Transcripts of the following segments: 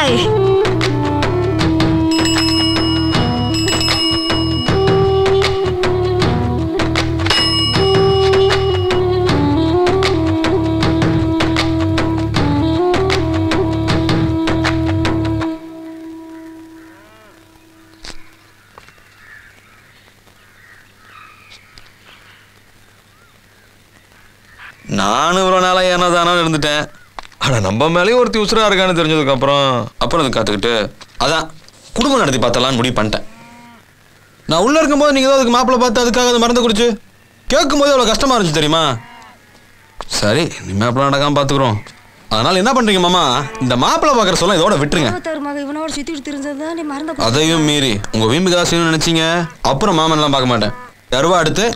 நாய். நானும் இவ்வளோ நாளாக ஏனதானோ இருந்துட்டேன். ஆனால் நம்ம மேலேயும் ஒருத்தி உசுராக இருக்கான்னு தெரிஞ்சதுக்கப்புறம் அது காத்துக்கிட்டு அதான் குடும்பம் நடத்தி பார்த்தலான்னு முடிவு பண்ணிட்டேன். நான் உள்ளே இருக்கும்போது நீங்கள் தான் அதுக்கு மாப்பிள்ளை பார்த்து அதுக்காக அதை மறந்து குடிச்சு கேட்கும்போது அவ்வளோ கஷ்டமாக இருந்துச்சு தெரியுமா? சரி நீ மாப்பிள்ளை நடக்காமல் பார்த்துக்குறோம். அதனால் என்ன பண்ணுறீங்க மாமா, இந்த மாப்பிள்ளை பார்க்குற சொல்ல இதோட விட்டுருங்க. அதையும் மீறி உங்கள் வீம்புக்கு தான் செய்யணும்னு நினச்சிங்க அப்புறம் மாமன்லாம் பார்க்க மாட்டேன். தருவா அடுத்து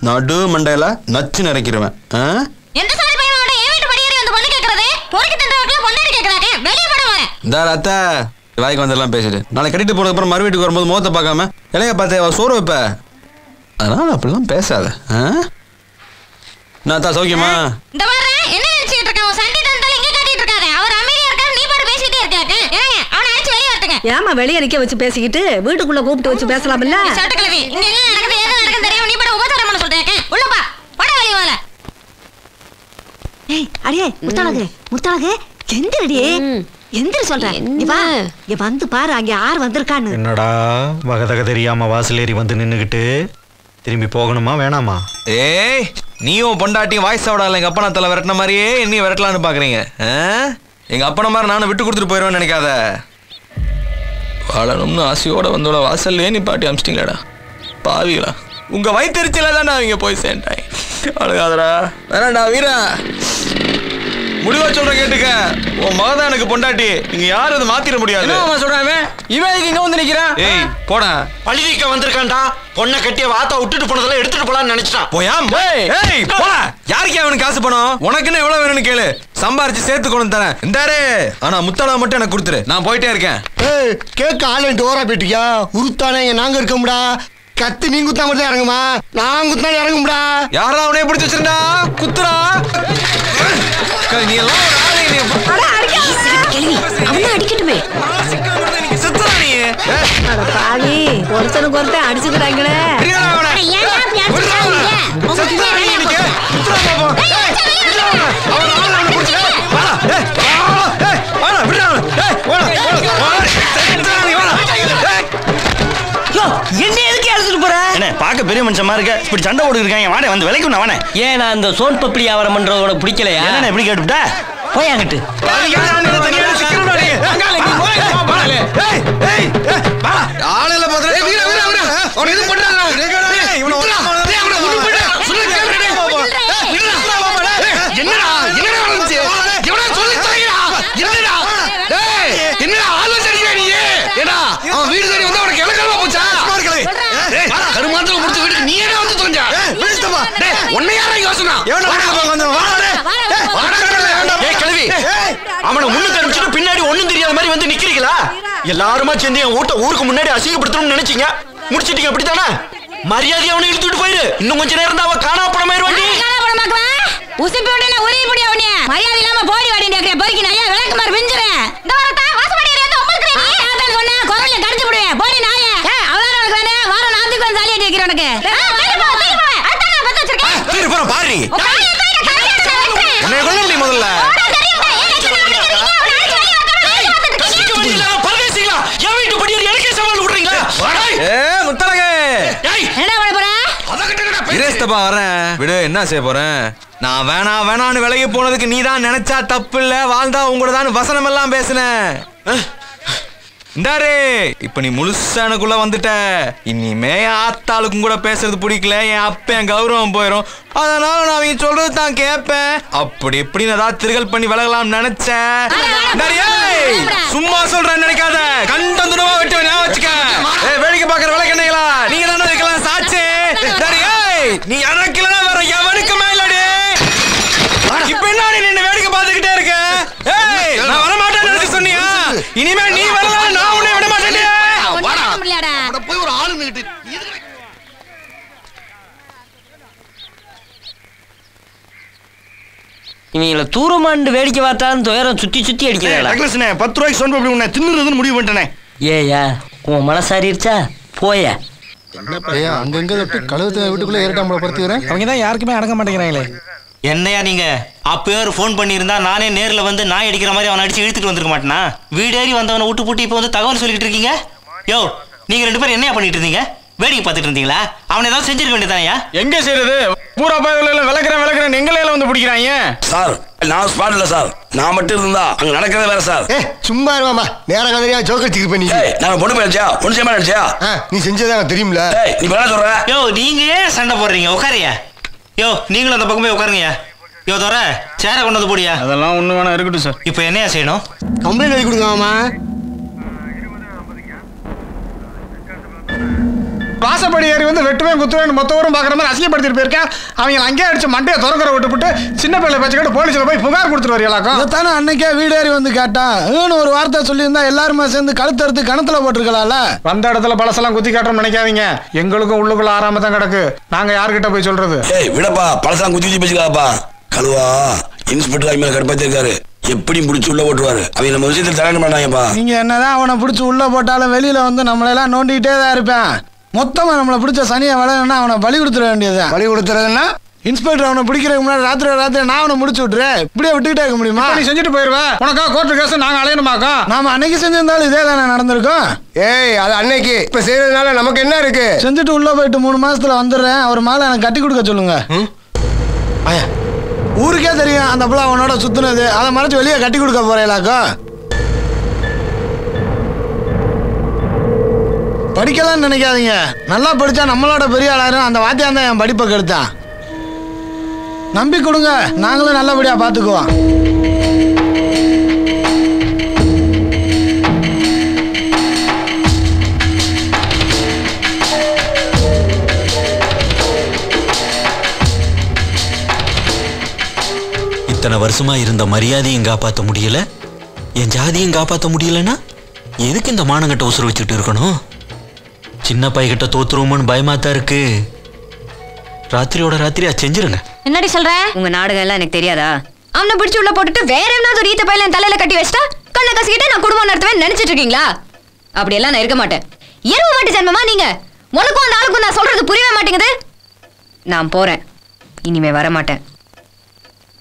நடு மண்டையில நச்சு நிறைக்கிறவன். வாய்க்கு வந்தெல்லாம் பேசிட்டு நாளை கட்டிட்டு போனதுக்கு அப்புறம் மறு வீட்டுக்கு வரும்போது முகத்தை பார்க்காம இலைய பார்த்து சோறு வைப்ப. அதனால அப்படிலாம் பேசாத. நான் தான் சௌக்கியமா? ஏமா வெளியே நிக்க வச்சு பேசிக்கிட்டு வீட்டுக்குள்ள கூப்பிட்டு வச்சு பேசலாம்ல? அடியே முத்தாளகு முத்தாளகு எந்திரடி எந்திர சொல்றேன். இங்க வந்து பாரு அங்க யார் வந்திருக்கான்னு. என்னடா வகதக தெரியாம வாசலேறி வந்து நின்னுகிட்டு திரும்பி போகணுமா வேணாமா? ஏய் நீயும் பொண்டாட்டியும் வாய்ஸ் ஆடால எங்க அப்பா தலை விரட்டின மாதிரியே என்னையும் விரட்டலான்னு பாக்குறீங்க. எங்க அப்பன மாதிரி நானும் விட்டு கொடுத்துட்டு போயிடுவேன்னு நினைக்காத. வாழணும்னு ஆசையோட வந்தோட வாசல்லே நீ பாட்டி அமிச்சிட்டீங்களாடா பாவிகளா. உங்க வயிற்றுல தான்டா அவங்க போய் சேர்ந்தாங்க. அழுகாதடா வேணாண்டா வீரா. முடிவா சொல்ற கேட்டுக்க, உன் மகதான் எனக்கு பொண்டாட்டி. நீங்க யாரும் அதை மாத்திர முடியாது. சொல்றான் இவன் இங்க வந்து நிக்கிறான். ஏய் போடா பழிதிக்க வந்திருக்கான்டா. பொண்ணை கட்டிய வாத்தா விட்டுட்டு போனதெல்லாம் எடுத்துட்டு போலான்னு நினைச்சிட்டான். போயா ஏய் போடா. யாருக்கு அவனுக்கு காசு பணம்? உனக்குன்னு எவ்வளவு வேணும்னு கேளு, சம்பாரிச்சு சேர்த்து கொண்டு தரேன். இந்தாரு ஆனா முத்தாளா மட்டும் எனக்கு கொடுத்துரு, நான் போயிட்டே இருக்கேன். ஏய் கேட்க ஆளுன்ட்டு ஓரா போயிட்டியா? உருத்தானே நாங்க இருக்கோம்டா. கத்து நீ குத்தா மட்டும் இறங்குமா, நான் குத்தா இறங்கும்டா. யாரா அவனே பிடிச்சி வச்சிருந்தா குத்துறா. நீ எல்லாம் அடிக்கட்டுமே ஒருத்தனுக்கு ஒருத்தன் அடிச்சுக்கிறாங்களே. என்ன எதுக்கு எடுத்துட்டு போற? என்ன பாக்க பெரிய மனுஷமா இருக்க, இப்படி சண்டை போட்டு இருக்காங்க. வாடே வந்து விலைக்கு நான் வானே. ஏன் நான் அந்த சோன் பப்படி வியாபாரம் பண்றதோட பிடிக்கலையா? என்ன எப்படி கேட்டுட்டா போய் அங்கிட்டு. அவனை முன்னுக்கு அனுப்பிச்சுட்டு பின்னாடி ஒண்ணும் தெரியாத மாதிரி வந்து நிக்கிறீங்களா? எல்லாருமா சேர்ந்து என் ஊருக்கு முன்னாடி அசிங்கப்படுத்தணும்னு நினைச்சீங்க, முடிச்சிட்டீங்க. அப்படித்தானே? மரியாதை அவனை இழுத்துட்டு போயிரு. இன்னும் கொஞ்ச நேரம் தான் அவ காணா படமாயிருவாண்டி. மரியாதை இல்லாம போடி வாடி பொறுக்கி நாயா விளக்கு மாதிரி பிஞ்சுறேன். இந்த வாரத்தா வாசப்படி ஏதோ உங்களுக்கு நீ யாரா சொன்னா குரல்ல கடிச்சு விடுவேன். போடி நாயே. அவளால உனக்கு வேணே வார நாத்துக்கு வந்து சாலியாட்டி வைக்கிறேன் உனக்கு. அதான் நான் பத்த வச்சிருக்கேன். தீரு போற பாரி. உன்னை கொல்ல முடியும் முதல்ல. பரதேசிங்களா என் வீட்டு படியார் எனக்கே சவால் விடுறீங்களா? முத்தலகே என்ன பண்ண போற? இரேஸ்தப்பா வரேன் விடு. என்ன செய்ய போறேன்? நான் வேணான்னு விலகி போனதுக்கு நீ தான் நினைச்சா தப்பு இல்ல, வாழ்ந்தா உங்களோட தான் வசனம் எல்லாம் பேசுனேன். இந்தாரு இப்ப நீ முழுசா எனக்குள்ள வந்துட்ட. இனிமே ஆத்தாளுக்கும் கூட பேசுறது பிடிக்கல, என் அப்ப என் கௌரவம் போயிடும். அதனால நான் அவங்க சொல்றது தான் கேட்பேன். அப்படி இப்படி ஏதாவது திருகல் பண்ணி விலகலாம் நினைச்சேன். சும்மா சொல்றேன் நினைக்காத, கண்டந்துடவா வெட்டுவேன் ஞாபகம் வச்சுக்க. வேடிக்கை பாக்குற விளக்கண்ணைகளா நீங்க தானே இருக்கலாம் சாட்சி. நீ எனக்கு இல்லைன்னா வேற எவனுக்கு மேலடி. இப்ப என்ன நின்று வேடிக்கை பார்த்துக்கிட்டே இருக்க? நான் வர மாட்டேன்னு சொன்னியா? இனிமே நீ வரலாம், நான் உன்னை விட மாட்டேன். போய் ஒரு ஆளு நிக்கிட்டு இவங்கள தூரமாண்டு வேடிக்கை பார்த்தாலும் துயரம் சுத்தி சுத்தி அடிக்கிறாங்களா? 10 ரூபாய்க்கு சொன்ன அப்படி உன்னை தின்னுறதுன்னு முடிவு பண்ணிட்டேனே. ஏயா உன் மனசாரிருச்சா? போய அங்கங்க கழுவத்தை வீட்டுக்குள்ள ஏறிட்டாம படுத்துக்கிறேன். அவங்க தான் யாருக்குமே அடங்க மாட்டேங்கிறாங்களே. என்னையா நீங்க அப்பவே ஒரு ஃபோன் பண்ணியிருந்தா நானே நேரில் வந்து நாய் அடிக்கிற மாதிரி அவனை அடிச்சு இழுத்துட்டு வந்துருக்க மாட்டேனா? வீடேறி வந்தவனை விட்டு போட்டு இப்போ வந்து தகவல் சொல்லிட்டு இருக்கீங்க. யோ நீங்க 2 பேரும் என்னையா பண்ணிட்டு இருந்தீங்க? வேடிக்கை பார்த்துட்டு இருந்தீங்களா? அவனை ஏதாவது செஞ்சிருக்க வேண்டியதானயா? எங்க செய்யறது? பூரா பாய்கள் விளக்குறேன் எங்களையில வந்து பிடிக்கிறாங்க சார். நான் ஸ்பாட் இல்ல சார், நான் மட்டும் இருந்தா அங்க நடக்கிறத வேற சார். சும்மா இருவாமா, நேர கதையா ஜோக்கர் சிக்கு பண்ணி. நான் பொண்ணு போயிடுச்சா? பொண்ணு செய்ய மாட்டேச்சியா? நீ செஞ்சதா தெரியுமில. நீ என்ன சொல்ற? யோ நீங்க ஏன் சண்டை போடுறீங்க? உட்காரியா. யோ நீங்களும் அந்த பக்கம் போய் உட்காருங்கயா. யோ தோற சேரை கொண்டு வந்து போடியா. அதெல்லாம் ஒண்ணு வேணா இருக்கட்டும் சார். இப்போ என்னையா செய்யணும்? கம்ப்ளைண்ட் எழுதி கொடுங்க மாமா. வாசப்படி ஏறி வந்து வெட்டுவேன் குத்துவேன் மொத்த ஊரும் பாக்குற மாதிரி அசிங்கப்படுத்திட்டு போயிருக்கேன். அவங்க அங்கேயே அடிச்சு மண்டையை திறக்கிற விட்டுவிட்டு சின்ன பிள்ளை பச்சைக்கிட்டு போலீஸ்ல போய் புகார் கொடுத்துட்டு வரீங்களாக்கும். தானே அன்னைக்கே வீடு ஏறி வந்து கேட்டான். ஒரு வார்த்தை சொல்லியிருந்தா எல்லாருமே சேர்ந்து கழுத்தறுத்து கணத்துல போட்டிருக்கலாம்ல. வந்த இடத்துல பழசெல்லாம் குத்தி காட்டுறோம் நினைக்காதீங்க. எங்களுக்கும் உள்ளுக்குள்ள ஆறாம தான் கிடக்கு. நாங்க யாருக்கிட்ட போய் சொல்றது? விடப்பா, பழசெல்லாம் குத்தி குத்தி பேசிக்கலாப்பா. கழுவா இன்ஸ்பெக்டர் அவங்க மேல கடுப்பாத்தி இருக்காரு. எப்படி முடிச்சு உள்ள போட்டுருவாரு. அவங்க நம்ம விஷயத்தில் தலையிட மாட்டாங்கப்பா. நீங்க என்னதான் அவனை பிடிச்சி உள்ள போட்டாலும் வெளியில வந்து நம்மளெல்லாம் நோண்டிக்கிட்டே தான் இருப்பேன். மொத்தமா நம்மளை பிடிச்ச சனியை வளரணும்னா அவனை பலி கொடுத்துட வேண்டியதுதான். பலி கொடுத்துறதுன்னா இன்ஸ்பெக்டர் அவனை பிடிக்கிறதுக்கு முன்னாடி ராத்திரி நான் அவனை முடிச்சு விட்டுறேன். இப்படியே விட்டுக்கிட்டே இருக்க முடியுமா? நீ செஞ்சுட்டு போயிருவேன். உனக்கா கோர்ட்டு கேஸ் நாங்க அலையணுமாக்கா? நாம அன்னைக்கு செஞ்சிருந்தாலும் இதே தானே நடந்திருக்கும். அது அன்னைக்கு. இப்ப செய்யறதுனால நமக்கு என்ன இருக்கு? செஞ்சுட்டு உள்ள போயிட்டு 3 மாசத்துல வந்துடுறேன். அவர் மேல எனக்கு கட்டி கொடுக்க சொல்லுங்க. ஊருக்கே தெரியும் அந்த பிள்ளை அவனோட சுத்துனது. அதை மறைச்சு வெளியே கட்டி கொடுக்க போறேலாக்கா? படிக்கலாம்னு நினைக்காதீங்க. நல்லா படிச்சா நம்மளோட பெரிய ஆளாரும். அந்த வாத்தியான் தான் என் படிப்பை கெடுத்தான். நம்பி கொடுங்க, நாங்களும் நல்லபடியா பாத்துக்குவோம். இத்தனை வருஷமா இருந்த மரியாதையும் காப்பாற்ற முடியல, என் ஜாதியும் காப்பாற்ற முடியலன்னா எதுக்கு இந்த மானங்கட்ட உசுறு வச்சுட்டு இருக்கணும்? சின்ன பையகிட்ட தோத்துருவோம்னு பயமாத்தான் இருக்கு. ராத்திரியோட ராத்திரியா செஞ்சிருங்க. என்னடி சொல்ற? உங்க நாடகம் எல்லாம் எனக்கு தெரியாதா? அவனை பிடிச்சு உள்ள போட்டுட்டு வேற எவனாவது ஒரு ஈத்த பையில தலையில கட்டி வச்சிட்டா கண்ணை கசிக்கிட்டு நான் குடும்பம் நடத்துவேன் நினைச்சிட்டு இருக்கீங்களா? அப்படியெல்லாம் நான் இருக்க மாட்டேன். எருவ மாட்டு ஜென்மமா நீங்க. உனக்கும் அந்த ஆளுக்கும் நான் சொல்றது புரியவே மாட்டேங்குது. நான் போறேன், இனிமே வர மாட்டேன்.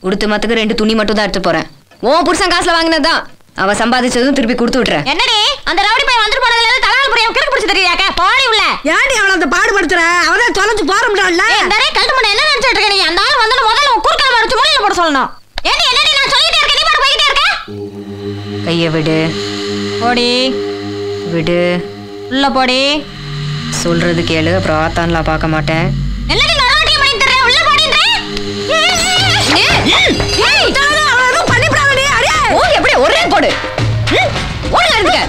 உடுத்து மத்துக்கு 2 துணி மட்டும் தான் எடுத்து போறேன். உன் புருஷன் காசுல வாங்கினதுதான். அவ சம்பாதிச்சதும் திருப்பி கொடுத்து விட்டுறேன். என்னடி அந்த ரவுடி பையன் வந்துட்டு போனதுல இருந்து தலால் புரிய கிறுக்கு பிடிச்சு தெரியாக்க பாடி உள்ள. ஏன்டி அவள அந்த பாடுபடுத்துற? அவதான் தொலைஞ்சு போற முடியல. ஏண்டரே கழுத்து முன்ன என்ன நினைச்சிட்டு இருக்க நீ? அந்த ஆள் வந்து முதல்ல உன் குறுக்கால மறைச்சு மூலையில போட சொல்லணும். ஏண்டி என்னடி நான் சொல்லிட்டே இருக்கேன், நீ பாட்டு போயிட்டே இருக்க. கைய விடு. போடி. விடு. உள்ள போடி. சொல்றது கேளு, அப்புறம் ஆத்தான்லாம் பார்க்க மாட்டேன். என்னடி நரவாட்டிய பண்ணி தரே? உள்ள போடின்றே. ஏய் தானா அவளோ பண்ணி பிராவடி. அரே ஓ எப்படி ஒரே போடு. ஓடுங்க இருங்க.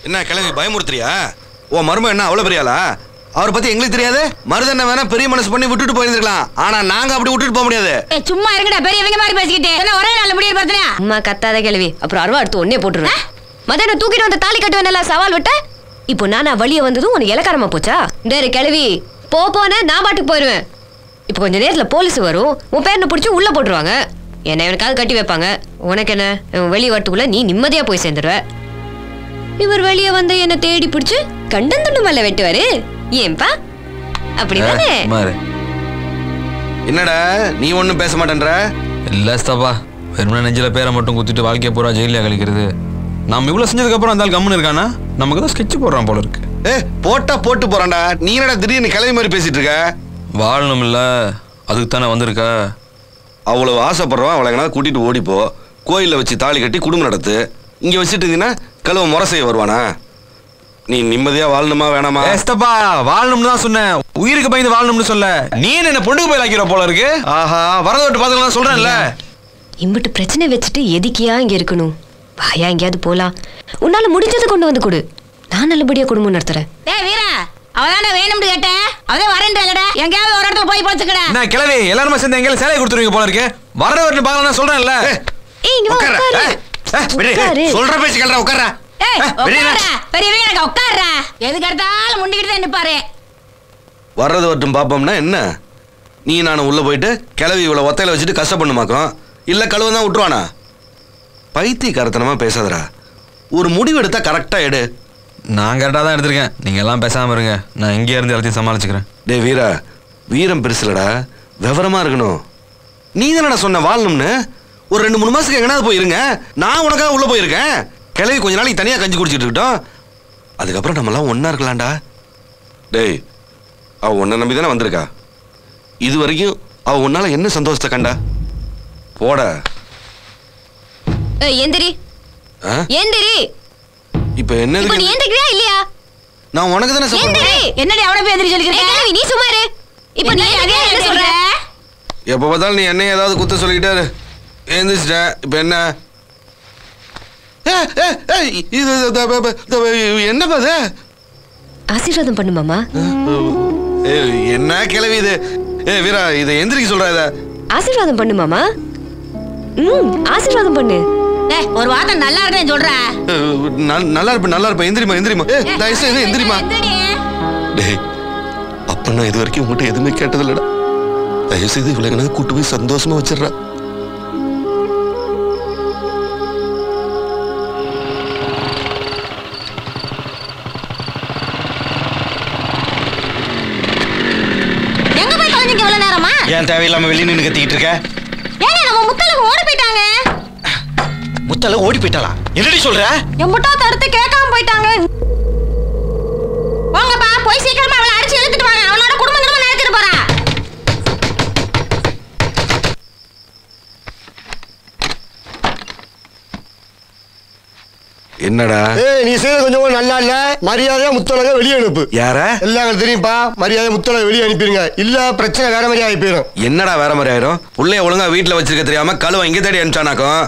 என்ன கிளம்பி பயமுறுத்துறியா? ஓ மரும என்ன அவ்வளவு பெரியாளா? அவரை பத்தி எங்களுக்கு தெரியாது. மருதண்ண வேணா பெரிய மனசு பண்ணி விட்டுட்டு போயிருந்துக்கலாம். ஆனா நாங்க அப்படி விட்டுட்டு போக முடியாது. சும்மா இருங்கடா, பெரியவங்க மாதிரி பேசிக்கிட்டு. என்ன ஒரே நாள்ல முடிய பார்த்தனே? அம்மா கத்தாத கேள்வி. அப்புறம் அருவா எடுத்து ஒண்ணே போட்டுருவேன். மதன தூக்கிட்டு வந்து தாலி கட்டுவேனல சவால் விட்ட. இப்போ நானா வழிய வந்ததும் உனக்கு இலக்காரமா போச்சா? டேய் கேள்வி, போனே நான் பாட்டுக்கு போயிடுவேன். இப்போ கொஞ்ச நேரத்துல போலீஸ் வரும், உன் பேரனை பிடிச்சி உள்ள போட்டுருவாங்க. என்ன இவனுக்காவது கட்டி வைப்பாங்க. உனக்கு என்ன, வெளியே வரத்துக்குள்ள நீ நிம்மதியா போய் சேர்ந்துருவ. இவர் வெளியே வந்து என்ன தேடி பிடிச்சு கண்டந்துண்டு மேல வெட்டுவாரு. ஏன்பா அப்படிதானே? என்னடா நீ ஒன்னும் பேச மாட்டேன்ற? இல்ல ஸ்தபா, வெறுமனே நெஞ்சில பேரை மட்டும் குத்திட்டு வாழ்க்கைய பூரா ஜெயிலியா கழிக்கிறது. நம்ம இவ்வளவு செஞ்சதுக்கு அப்புறம் அந்த ஆள் கம்முன்னு இருக்கானா? நமக்கு தான் ஸ்கெட்ச் போடுறான் போல இருக்கு. போட்டா போட்டு போறான்டா. நீ என்னடா திடீர்னு கிளவி மாதிரி பேசிட்டு இருக்க? வாழணும் இல்ல, அதுக்கு தானே வந்திருக்க. அவ்வளவு ஆசைப்படுறவன் அவளை எங்கன்னா கூட்டிட்டு ஓடிப்போ. கோயில வச்சு தாலி கட்டி குடும்பம் நடத்து. இங்க வச்சுட்டு இருந்தீங்கன்னா கழுவ முறை செய்ய வருவானா? நீ நிம்மதியா வாழணுமா வேணாமா? ஏஸ்தப்பா, வாழணும்னு தான் சொன்னேன். உயிருக்கு பயந்து வாழணும்னு சொல்ல. நீ என்ன பொண்ணுக்கு போய் ஆக்கிற போல இருக்கு. ஆஹா, வரத விட்டு பாத்துக்கலாம் சொல்றேன்ல. இம்பிட்டு பிரச்சனை வச்சுட்டு எதுக்கியா இங்க இருக்கணும்? வாயா எங்கேயாவது போலாம். உன்னால முடிஞ்சது கொண்டு வந்து கொடு. நான் நல்லபடியா குடும்பம் நடத்துறேன். டேய் வீரா, அவதானே வேணும்னு கேட்டேன். அவதே வரேன்றலடா. எங்கயாவது ஒரு இடத்துல போய் படுத்துக்கடா. நான் கிளவி எல்லாரும் சேர்ந்து எங்கேயாவது சேலை கொடுத்துருவீங்க போல இருக்கு. வரத விட்டு பாக்கலாம் சொல்றேன்ல. ஏய் இங்க உட்காரு. சொல்ற பேச்சு கேளுடா, உட்கார்றா. பெரிய உட்கார்றா. எதுக்கு எடுத்தாலும் முண்டிக்கிட்டு தான் நிப்பாரு. வர்றது வரட்டும் பாப்போம்னா என்ன? நீ நானும் உள்ள போயிட்டு கிளவி இவ்வளவு ஒத்தையில வச்சுட்டு கஷ்டப்படணுமாக்கும்? இல்ல கழுவ தான் விட்டுருவானா? பைத்தியக்காரத்தனமா பேசாதடா. ஒரு முடிவு எடுத்தா கரெக்டா எடு. நான் கரெக்டாக தான் எடுத்திருக்கேன். நீங்க எல்லாம் பேசாம இருங்க. நான் இங்கே இருந்து எல்லாத்தையும் சமாளிச்சுக்கிறேன். டே வீரா, வீரம் பெருசுலடா, விவரமா இருக்கணும். நீ தானடா சொன்ன வாழணும்னு. ஒரு 2-3 மாசத்துக்கு எங்கனாவது போயிருங்க. நான் உனக்காக உள்ள போயிருக்கேன். கிளவி கொஞ்ச நாளைக்கு தனியா கஞ்சி குடிச்சிட்டு இருக்கட்டும். அதுக்கப்புறம் நம்ம எல்லாம் ஒன்னா இருக்கலாம்டா. டேய், அவ உன்னை நம்பி தானே வந்திருக்கா. இது வரைக்கும் அவ உன்னால என்ன சந்தோஷத்தை கண்டா? போட எந்திரி. எந்திரி. இப்ப என்ன நீ எந்திரிக்கிறியா இல்லையா? நான் உனக்கு தானே சொல்றேன். என்னடி அவளை போய் எந்திரி சொல்லிக்கிறேன். நீ சும்மா இரு. இப்ப நீ அதே என்ன சொல்ற? எப்ப பார்த்தாலும் நீ என்ன ஏதாவது குத்த சொல்லிக்கிட்டாரு. எந்திரிச்சிட்ட. இப்ப என்ன? என்னப்பா இது? ஆசீர்வாதம் பண்ணு மாமா. என்ன கிளவி இது? வீரா, இதை எந்திரிக்க சொல்ற. இத ஆசீர்வாதம் பண்ணு மாமா. ஆசீர்வாதம் பண்ணு. ஒரு வார்த்தை நல்லா இருக்கேன்னு சொல்ற. நல்லா இருப்ப எந்திரிமா. எந்திரிமா. டேய், அப்ப நான் இது வரைக்கும் உங்ககிட்ட எதுவுமே கேட்டதில்லடா. தயவு செய்து இவ்வளவு கூட்டு போய் சந்தோஷமா வச்சிடறா. எங்க போய் தொலைஞ்சீங்க இவ்வளவு நேரமா? ஏன் தேவையில்லாம வெளியே நின்று கத்திக்கிட்டு இருக்க? ஏங்க நம்ம முத்தலுக்கு ஓடி போயிட்டாங்க. முத்தல ஓடி போயிட்டாளா? என்னடி சொல்ற? என் முட்டா தடுத்து கேட்காம போயிட்டாங்க. வாங்கப்பா, போய் சீக்கிரமா அவளை அடிச்சு இழுத்துட்டு வாங்க. அவளோட குடும்பம் நடத்திட்டு போறா. என்னடா? நீ செய்த கொஞ்சம் நல்லா இல்ல. மரியாதையா முத்தலக வெளியே அனுப்பு. யார? எல்லாம் தெரியும்பா. மரியாதை முத்தலக வெளியே அனுப்பிடுங்க. இல்ல பிரச்சனை வேற மாதிரி ஆகி போயிடும். என்னடா வேற மாதிரி ஆயிரும்? புள்ளைய ஒழுங்கா வீட்டுல வச்சிருக்க தெரியாம கழுவ இங்க தேடி அனுப்பிச்சானாக்கும்.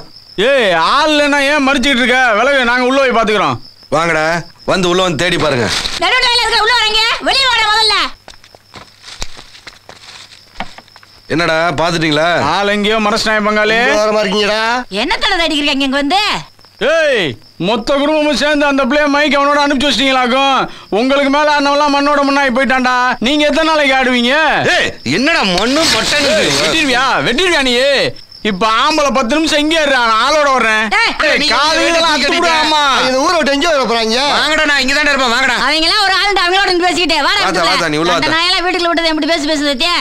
ஏய், ஆள் இல்லைன்னா ஏன் மறிச்சுக்கிட்டு இருக்க? விலகு, நாங்க உள்ள போய் பாத்துக்கிறோம். வாங்கடா, வந்து உள்ள வந்து தேடி பாருங்க. உள்ள வரீங்க, வெளியே வாடா முதல்ல. என்னடா பாத்துட்டீங்களா? ஆள் எங்கேயோ மனசுநாய பங்காளி. இருக்கீங்கடா. என்ன தடை அடிக்கிறீங்க இங்க வந்து? ஏய், மொத்த குடும்பமும் சேர்ந்து அந்த பிள்ளைய மைக் அவனோட அனுப்பிச்சு வச்சிட்டீங்களாக்கும். உங்களுக்கு மேல அண்ணவெல்லாம் மண்ணோட மண்ணாகி போயிட்டான்டா. நீங்க எத்தனை நாளைக்கு ஆடுவீங்க? என்னடா மண்ணு மட்டன் வெட்டிருவியா நீ? இப்ப ஆம்பளை 10 நிமிஷம் எங்கே ஆளோட வர்றேன். ஊரை விட்டு எங்கே வர போறாங்க? வாங்கடா, நான் இங்க தானே இருப்பேன். வாங்கடா. அவங்க எல்லாம் ஒரு ஆள் அவங்களோட பேசிக்கிட்டே வாடா. நீ உள்ள வீட்டுக்குள்ள விட்டதை எப்படி பேசுதே?